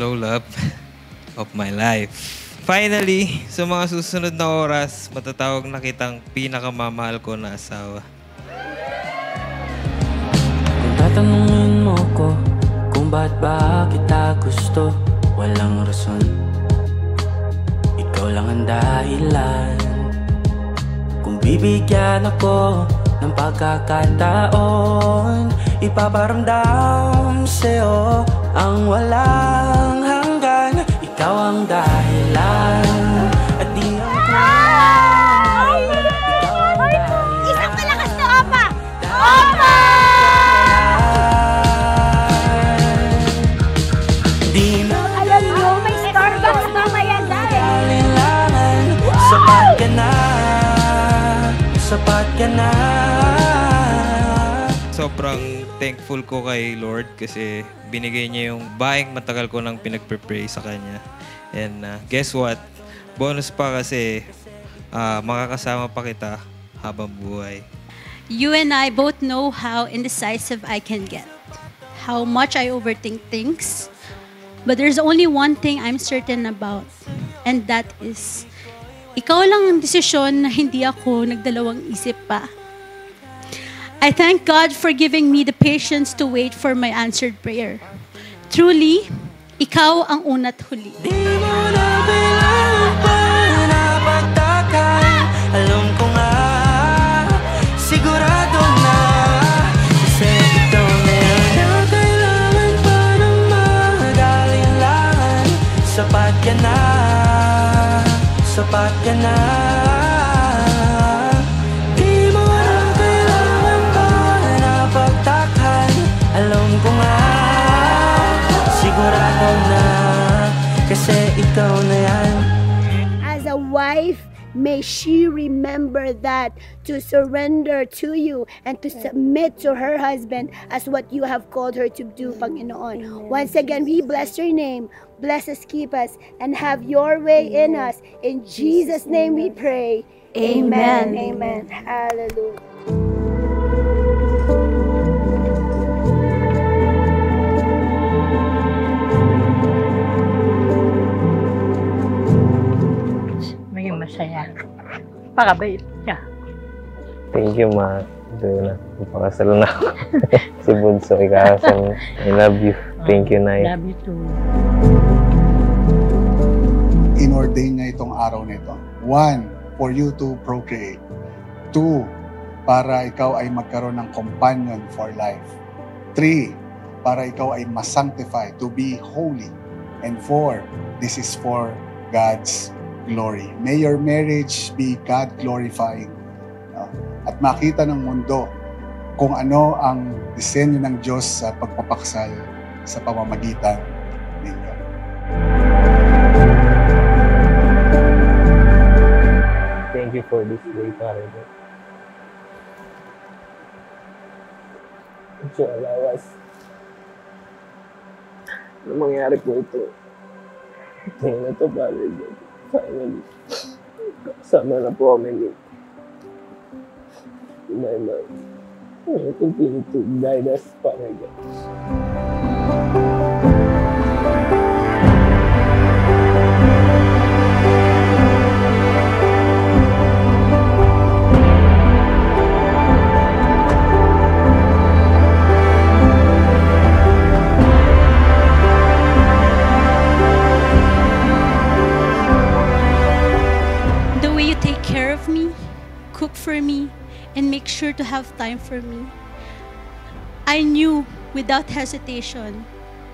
slow love of my life. Finally, sa mga susunod na oras, matatawag na kitang pinakamamahal ko na asawa. Kung tatanungin mo ko kung ba't ba kita gusto, walang rason, ikaw lang ang dahilan. Kung bibigyan ako ng pagkakataon, ipaparamdam sa'yo ang walang hanggan. Ikaw ang dahilan at di ang Isang malakas na opa! Opa! Di na Alam nyo, may Starbucks mamaya dahil. kailangan. Sapat ka na, sapat ka na. Sobrang thankful ko kay Lord kasi binigay niya yung baing matagal ko nang pinagpe-pray sa Kanya. And guess what? Bonus pa kasi makakasama pa kita habang buhay. You and I both know how indecisive I can get, how much I overthink things. But there's only one thing I'm certain about, and that is, ikaw lang ang desisyon na hindi ako nagdalawang isip pa. I thank God for giving me the patience to wait for my answered prayer. Truly, ikaw ang una't huli. Di mo na kailangan pa na pagtakan. Alam ko nga, sigurado na, kasi ikaw na yan. Na kailangan pa ng mag-alinlangan. Sapat ka na, sapat ka na. Di mo na kailangan pa na pagtakan. Alam ko nga, sigurado na, kasi ikaw na yan. As a wife, may she remember that to surrender to you and to submit to her husband as what you have called her to do, Panginoon. Once again, we bless your name. Bless us, keep us, and have your way in us. In Jesus' name we pray. Amen. Amen. Hallelujah. Maging masaya. Pakabait niya. Thank you, ma. Doon na. Magpakasal na ako. Si Bunso, ikakasal. I love you. Thank you, Nay. Love you too. Inordain niya itong araw na ito. 1, for you to procreate. 2, para ikaw ay magkaroon ng companion for life. 3, para ikaw ay masanctify, to be holy. And 4, this is for God's glory. May your marriage be God-glorifying. At makita ng mundo kung ano ang disenyo ng Diyos sa pagpapaksal sa pamamagitan ninyo. Thank you for this day, Father. So, alawas. Ano mangyari po ito? Ito na ito, Father. Finally, kasama na po kami ni my mom. Continue to guide us, Father God. The way you take care of me, cook for me, and make sure to have time for me. I knew without hesitation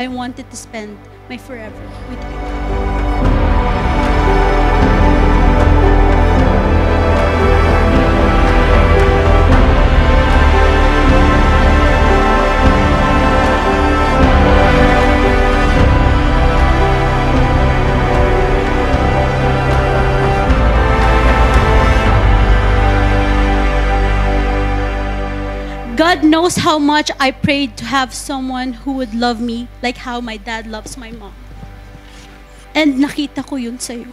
I wanted to spend my forever with you. God knows how much I prayed to have someone who would love me like how my dad loves my mom. And nakita ko yun sa'yo.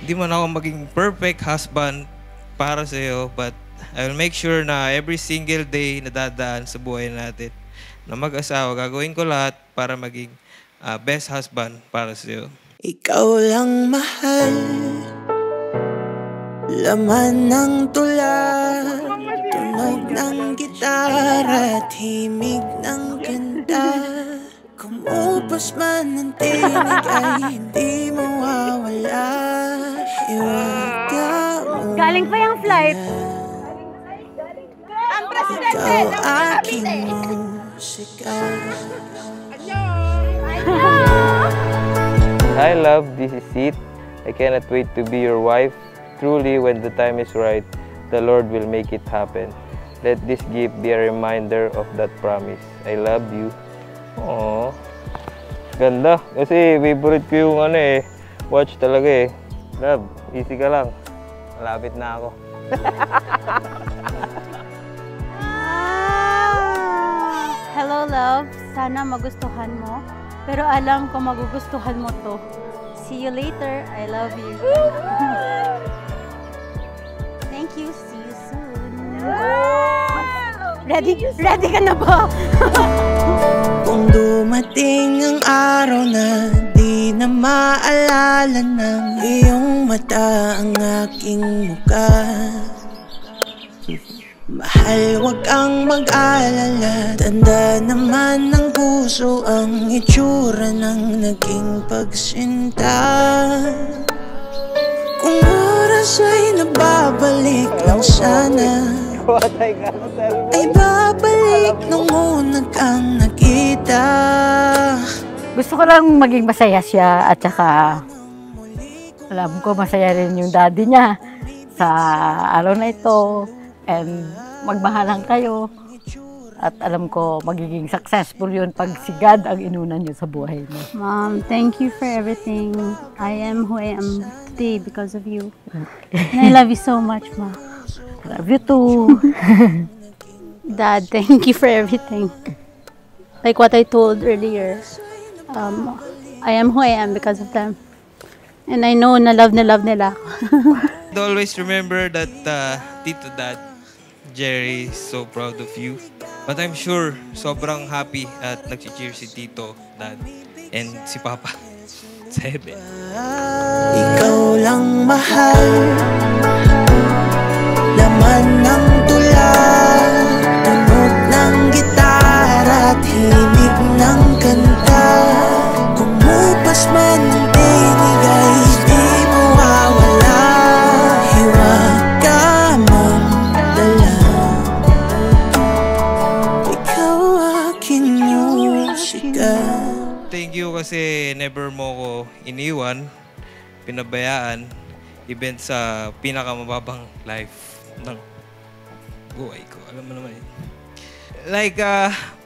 Hindi man ako maging perfect husband para sa'yo, but I will make sure na every single day na dadaan sa buhay natin na mag-asawa, gagawin ko lahat para maging best husband para sa'yo. Ikaw lang mahal, laman ng tula, tunog ng gitara, himig ng kanta. Kumupas man ang tinig ay hindi mawawala. Iwaga mo Galing pa yung flight. Ang presidente! ikaw aking musika. Hi love, this is Sid. I cannot wait to be your wife. Truly, when the time is right, the Lord will make it happen. Let this gift be a reminder of that promise. I love you. Aww. Ganda. Kasi favorite ko yung watch talaga eh. Love, easy ka lang. Malapit na ako. Hello, love. Sana magustuhan mo. Pero alam ko magugustuhan mo to. See you later. I love you. Thank you. See you soon. Ready ka na ba? Kung dumating ang araw na di na maalala ng iyong mata ang aking muka, mahal, wag kang mag-alala. Tanda naman ng puso ang itsura ng naging pagsinta. Kung oras ay nababalik lang sana, ay babalik nung una kang nakita. Gusto ko lang maging masaya siya at saka alam ko masaya rin yung daddy niya sa araw na ito. And magmahalan kayo. At alam ko magiging successful yun pag si God ang inuna niyo sa buhay mo. Mom, thank you for everything. I am who I am today because of you. And I love you so much, Ma. Love you too. Dad, thank you for everything. Like what I told earlier, I am who I am because of them. And I know na love nila ako. Always remember that Tito Dad, Jerry is so proud of you. But I'm sure sobrang happy at nag-cheer si Tito Dad and si Papa sa heaven. Ikaw lang mahal, laman ng tula, tunog ng gitara at himig ng kanta. Kumupas man ang tinig ay di mawawala. Hiwaga mong dala, ikaw aking musika. Thank you kasi never mo ko iniwan, pinabayaan, even sa pinakamababang life ng buhay ko. Alam mo naman yun. Like,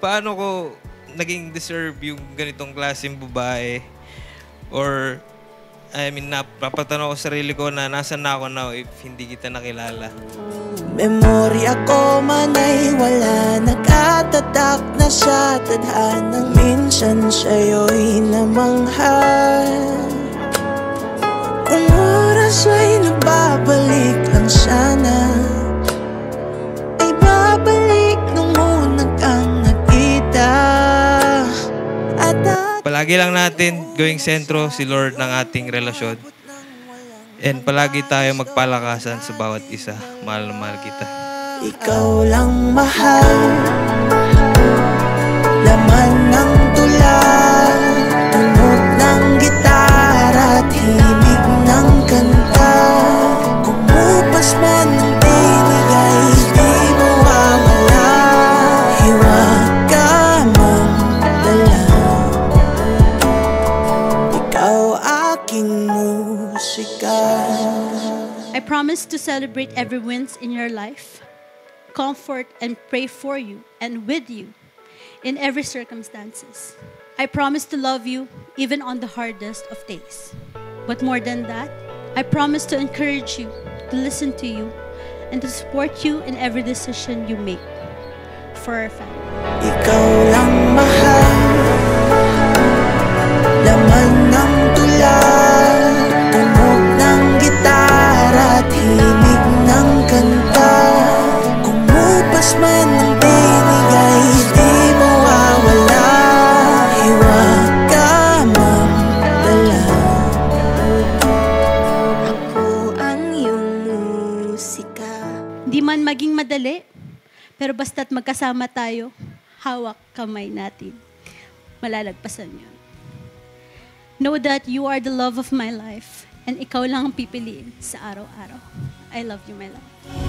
paano ko naging deserve yung ganitong klaseng babae? Or, I mean, napapatanong ko sarili ko na nasan na ako now if hindi kita nakilala. Memorya ko man ay wala, nakatatak na sa tadhanang minsan sa'yo'y namanghal. Kung oras ay nababalik lang sana, ay babalik nung una kang nakita. At Palagi lang natin gawing sentro si Lord ng ating relasyon. And palagi tayo magpalakasan sa bawat isa. Mahal na mahal kita. ikaw lang mahal, laman ng tula, tunog ng gitara at himig ng kanta. Kumupas man ang tinig ay di mawawala. Hiwaga mong dala, ikaw aking musika. I promise to celebrate every wins in your life, comfort and pray for you and with you in every circumstances. I promise to love you even on the hardest of days. But more than that, I promise to encourage you, to listen to you, and to support you in every decision you make for our family. Ikaw lang mahal, laman ng tula, tunog ng gitara at himig ng kanta. Kumupas man ang tinig ay di mawawala. Hiwaga Pero basta't magkasama tayo, hawak kamay natin, malalagpasan yun. Know that you are the love of my life and ikaw lang ang pipiliin sa araw-araw. I love you, my love.